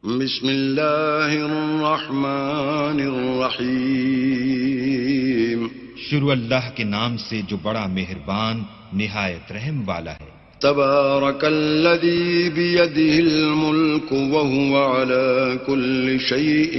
بسم اللہ الرحمن الرحیم شروع اللہ کے نام سے جو بڑا مہربان نہایت رحم والا ہے۔ تبارک الذی بیدہ الملک وہو علی کل شیء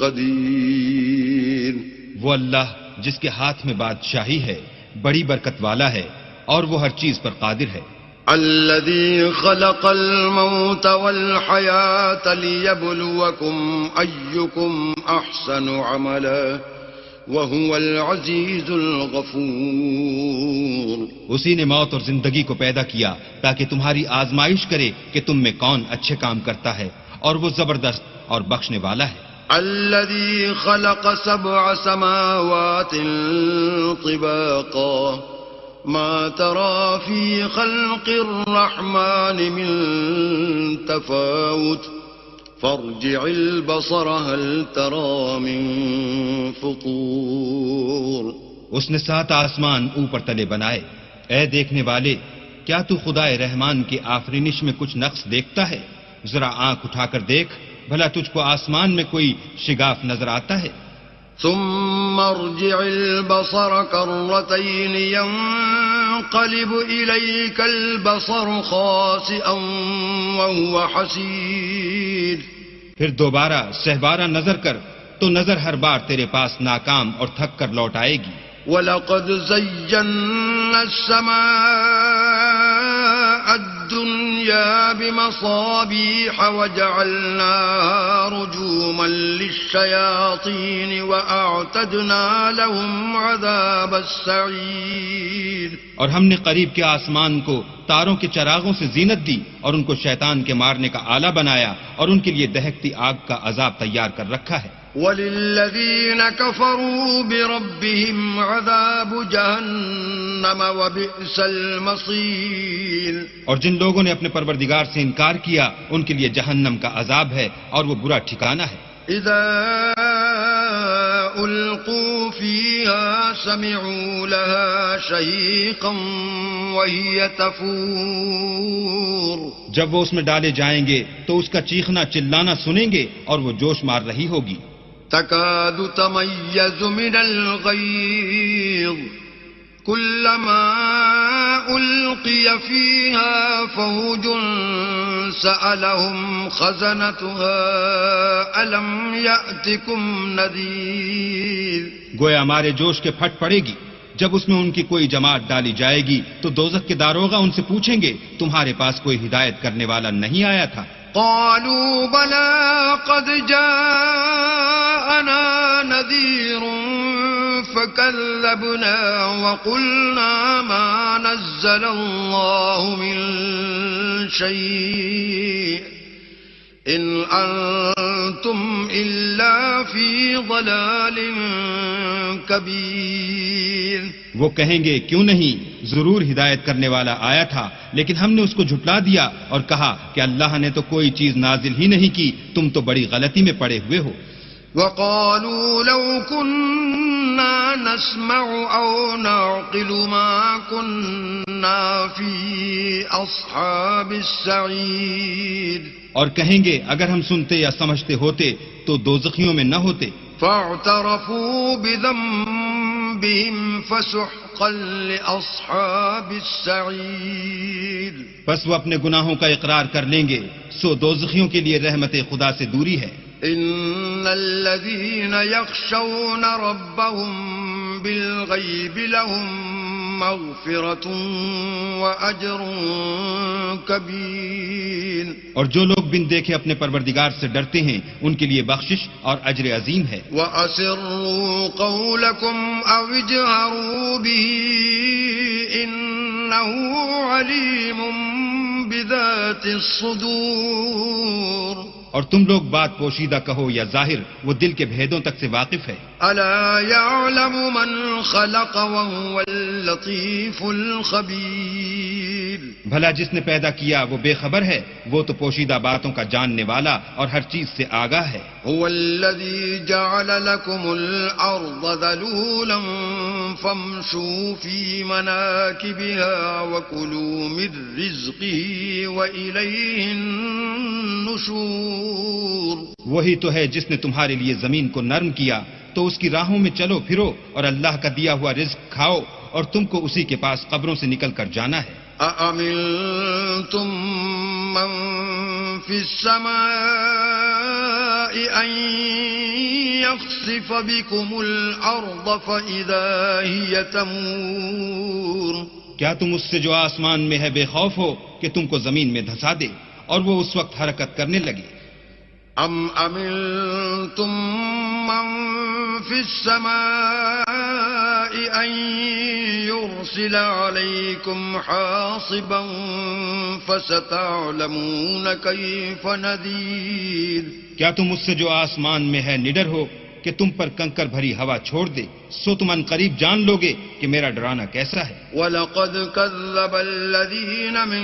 قدیر، وہ اللہ جس کے ہاتھ میں بادشاہی ہے بڑی برکت والا ہے اور وہ ہر چیز پر قادر ہے۔ الذي خلق الموت والحياة ليبلوكم أيكم أحسن عملا وهو العزيز الغفور، اسی نے موت اور زندگی کو پیدا کیا تاکہ تمہاری آزمائش کرے کہ تم میں کون اچھے کام کرتا ہے، اور وہ زبردست اور بخشنے والا ہے۔ الذي خلق 7 سماوات طباقا ما ترى في خلق الرحمن من تفاوت فارجع البصر هل ترى من فطور، اس نے 7 آسمان اوپر تلے بنائے۔ اے دیکھنے والے، کیا تو خدائے رحمان کی آفرینش میں کچھ نقص دیکھتا ہے؟ ذرا آنکھ اٹھا کر دیکھ، بھلا تجھ کو آسمان میں کوئی شگاف نظر آتا ہے؟ ثم ارجع البصر كرتين ينقلب إليك البصر خاسئا وهو حسير، پھر دوبارہ سہبارہ نظر کر تو نظر ہر بار تیرے پاس ناکام اور تھک کر لوٹ آئے گی۔ وَلَقَدْ زَيَّنَّا السَّمَاءَ الدُّنْيَا بِمَصَابِيحَ وَجَعَلْنَاهَا رُجُومًا لِلشَّيَاطِينِ وَأَعْتَدْنَا لَهُمْ عَذَابَ السَّعِيرِ، اور ہم نے قریب کے آسمان کو تاروں کے چراغوں سے زینت دی اور ان کو شیطان کے مارنے کا آلہ بنایا اور ان کے لیے دہکتی آگ کا عذاب تیار کر رکھا ہے۔ وَلِلَّذِينَ كَفَرُوا بِرَبِّهِمْ عَذَابُ جَهَنَّمَ وَبِئْسَ الْمَصِيرُ، اور جن لوگوں نے اپنے پروردگار سے انکار کیا ان کے لیے جہنم کا عذاب ہے اور وہ برا ٹھکانہ ہے۔ إِذَا أُلْقُوا فِيهَا سَمِعُوا لَهَا شَهِيقًا وَهِيَ تَفُورُ، جب وہ اس میں ڈالے جائیں گے تو اس کا چیخنا چلانا سنیں گے اور وہ جوش مار رہی ہوگی۔ تكاد تميز من الغيظ كلما ألقي فيها فوج سألهم خزنتها ألم يأتكم نذير، گویا ہمارے جوش کے پھٹ پڑے گی جب اس میں ان کی کوئی جماعت ڈالی جائے گی تو دوزخ کے داروغہ ان سے پوچھیں گے تمہارے پاس کوئی ہدایت کرنے والا نہیں آیا تھا؟ قالوا بلى قد جاءنا نذير فكذبنا وقلنا ما نزل الله من شيء إن أنتم إلا في ضلال كبير، وہ کہیں گے کیوں نہیں، ضرور ہدایت کرنے والا آیا تھا لیکن ہم نے اس کو جھٹلا دیا اور کہا کہ اللہ نے تو کوئی چیز نازل ہی نہیں کی، تم تو بڑی غلطی میں پڑے ہوئے ہو۔ وقالوا لو كنا نسمع أو نعقل ما كنا في أصحاب السعير، اور کہیں گے اگر ہم سنتے یا سمجھتے ہوتے تو دوزخیوں میں نہ ہوتے۔ فاعترفوا بذنبهم فسحقا لأصحاب السعير، بس وہ اپنے گناہوں کا اقرار کر لیں گے، سو دوزخیوں کے لیے رحمت خدا سے دوری ہے۔ إن الذين يخشون ربهم بالغيب لهم مغفرة وأجر كبير، اور جو لوگ بن دیکھے اپنے پروردگار سے ڈرتے ہیں ان کے لیے بخشش اور اجر عظیم ہے۔ وَأَسِرُّوا قَوْلَكُمْ أَوْ اجْهَرُوا بِهِ إِنَّهُ عَلِيمٌ بِذَاتِ الصُّدُورِ، اور تم لوگ بات پوشیدہ کہو یا ظاہر، وہ دل کے بھیدوں تک سے واقف ہے۔ أَلَا يَعْلَمُ مَنْ خَلَقَ وَهُوَ اللَّطِيفُ الْخَبِيرُ، بھلا جس نے پیدا کیا وہ بے خبر ہے، وہ تو پوشیدہ باتوں کا جاننے والا اور ہر چیز سے آگاہ ہے۔ هو الذي جعل لكم الأرض ذلولا فامشوا في مناكبها وكلوا من رزقه وإليه النشور، النشور وہی تو ہے جس نے تمہارے لیے زمین کو نرم کیا تو اس کی راہوں میں چلو پھرو اور اللہ کا دیا ہوا رزق کھاؤ اور تم کو اسی کے پاس قبروں سے نکل کر جانا ہے. أأمنتم من في السماء أن يخسف بكم الأرض فإذا هي تمور کیا تم اس سے جو آسمان میں ہے بے خوف ہو کہ تم کو زمین میں دھسا دے اور وہ اس وقت حرکت کرنے لگے؟ أم أمنتم من في السماء أن يرسل عليكم حاصبا فستعلمون كيف نذير کیا تم اس سے جو آسمان میں ہے نڈر ہو کہ تم پر کنکر بھری ہوا چھوڑ دے سو تم ان قریب جان لوگے کہ میرا ڈرانا کیسا ہے. وَلَقَدْ كَذَّبَ الَّذِينَ مِن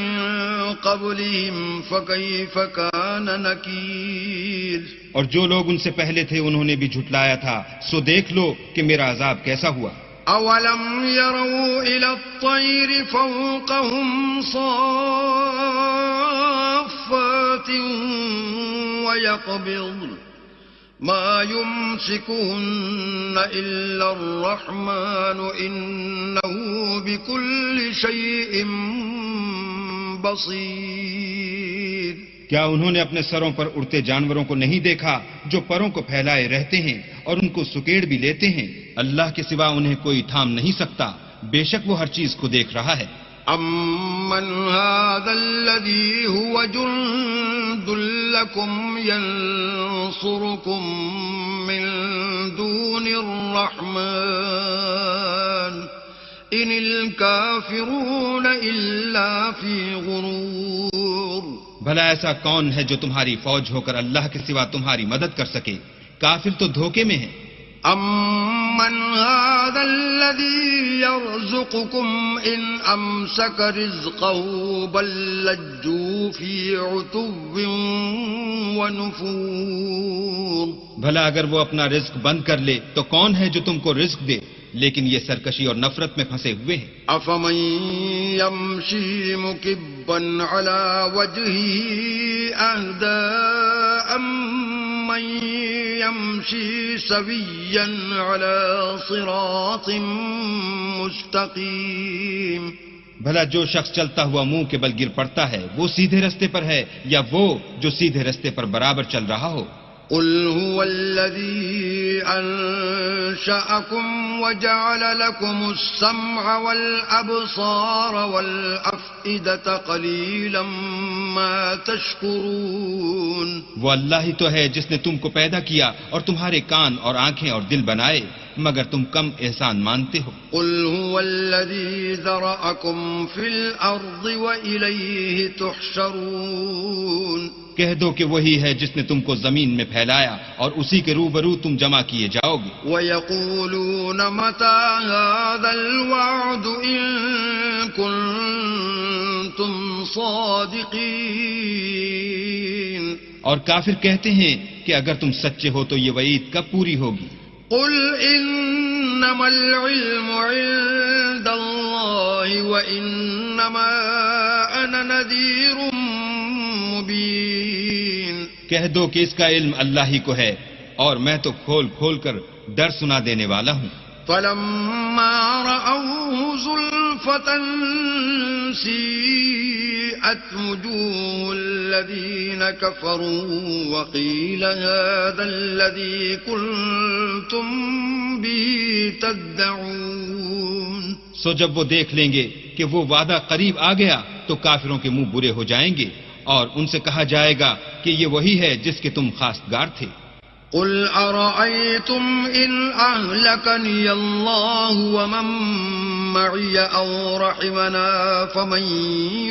قَبْلِهِمْ فَكَيْفَ كَانَ نَكِيرٌ اور جو لوگ ان سے پہلے تھے انہوں نے بھی جھٹلایا تھا سو دیکھ لو کہ میرا عذاب کیسا ہوا. أَوَلَمْ يَرَوْا إِلَى الطَّيْرِ فَوْقَهُمْ صَافَّاتٍ وَيَقْبِضْنَ ما يمسكهن إلا الرحمن إنه بكل شيء بصير کیا انہوں نے اپنے سروں پر اڑتے جانوروں کو نہیں دیکھا جو پروں کو پھیلائے رہتے ہیں اور ان کو سکیڑ بھی لیتے ہیں؟ اللہ کے سوا انہیں کوئی تھام نہیں سکتا، بے شک وہ ہر چیز کو دیکھ رہا ہے. أَمَّنْ هَذَا الَّذِي هُوَ جُنْدٌ لَكُمْ يَنْصُرُكُمْ مِنْ دُونِ الرَّحْمَنِ إِنِ الْكَافِرُونَ إِلَّا فِي غُرُورٍ بھلا ایسا کون ہے جو تمہاری فوج ہو کر اللہ کے سوا تمہاری مدد کر سکے؟ کافر تو دھوکے میں ہیں. أَمَّنْ هَذَا الَّذِي يَرْزُقُكُمْ إِنْ أَمْسَكَ رِزْقَهُ بَل لَّجُّوا فِي عُتُوٍّ وَنُفُورٍ بھلا اگر وہ اپنا رزق بند کر لے تو کون ہے جو تم کو رزق دے؟ لیکن یہ سرکشی اور نفرت میں پھنسے ہوئے ہیں. أَفَمَن يَمْشِي مُكِبًّا عَلَى وَجْهِهِ أَهْدَىٰ أَمَّن يَمْشِي سَوِيًّا عَلَى صِرَاطٍ مُّسْتَقِيمٍ بھلا جو شخص چلتا ہوا منہ کے بل گر پڑتا ہے وہ سیدھے رستے پر ہے یا وہ جو سیدھے رستے پر برابر چل رہا ہو؟ قل هو الذي أنشأكم وجعل لكم السمع والأبصار والأفئدة قليلا ما تشكرون وہ اللہ ہی تو ہے جس نے تم کو پیدا کیا اور تمہارے کان اور آنکھیں اور دل بنائے مگر تم کم احسان مانتے ہو. قل هو الذي ذرأكم في الأرض وإليه تحشرون کہہ دو کہ وہی ہے جس نے تم کو زمین میں پھیلایا اور اسی کے روبرو تم جمع کیے جاؤ گے. وَيَقُولُونَ مَتَىٰ هَٰذَا الْوَعْدُ إِن كُنتُمْ صَادِقِينَ اور کافر کہتے ہیں کہ اگر تم سچے ہو تو یہ وعید کب پوری ہوگی؟ قُلْ إِنَّمَا الْعِلْمُ عِندَ اللَّهِ وَإِنَّمَا أَنَا نَذِيرٌ مُبِينٌ کہہ دو کہ اس کا علم اللہ ہی کو ہے اور میں تو کھول کھول کر ڈر سنا دینے والا ہوں. فَلَمَّا رَأَوْهُ زُلْفَةً سِيئَتْ وُجُوهُ الَّذِينَ كَفَرُوا وَقِيلَ هَٰذَا الَّذِي كُنتُم بِهِ تَدَّعُونَ سو جب وہ دیکھ لیں گے کہ وہ وعدہ قریب آ گیا تو کافروں کے منہ برے ہو جائیں گے اور ان سے کہا جائے گا کہ یہ وہی ہے جس کے تم خواستگار تھے. قل أرأيتم إن أهلكني الله ومن معي أو رحمنا فمن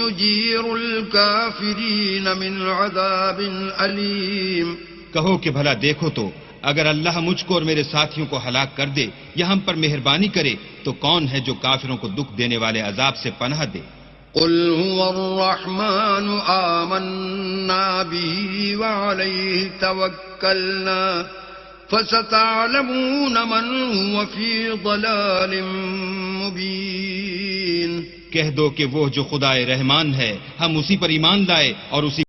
يجير الكافرين من عذاب أليم کہو کہ بھلا دیکھو تو اگر اللہ مجھ کو اور میرے ساتھیوں کو ہلاک کر دے یا ہم پر مہربانی کرے تو کون ہے جو کافروں کو دکھ دینے والے عذاب سے پناہ دے. قل هو الرحمن آمنا به وعليه توكلنا فستعلمون من هو في ضلال مبين کہہ دو کہ وہ جو خدائے رحمان ہے ہم اسی پر ایمان لائے اور اسی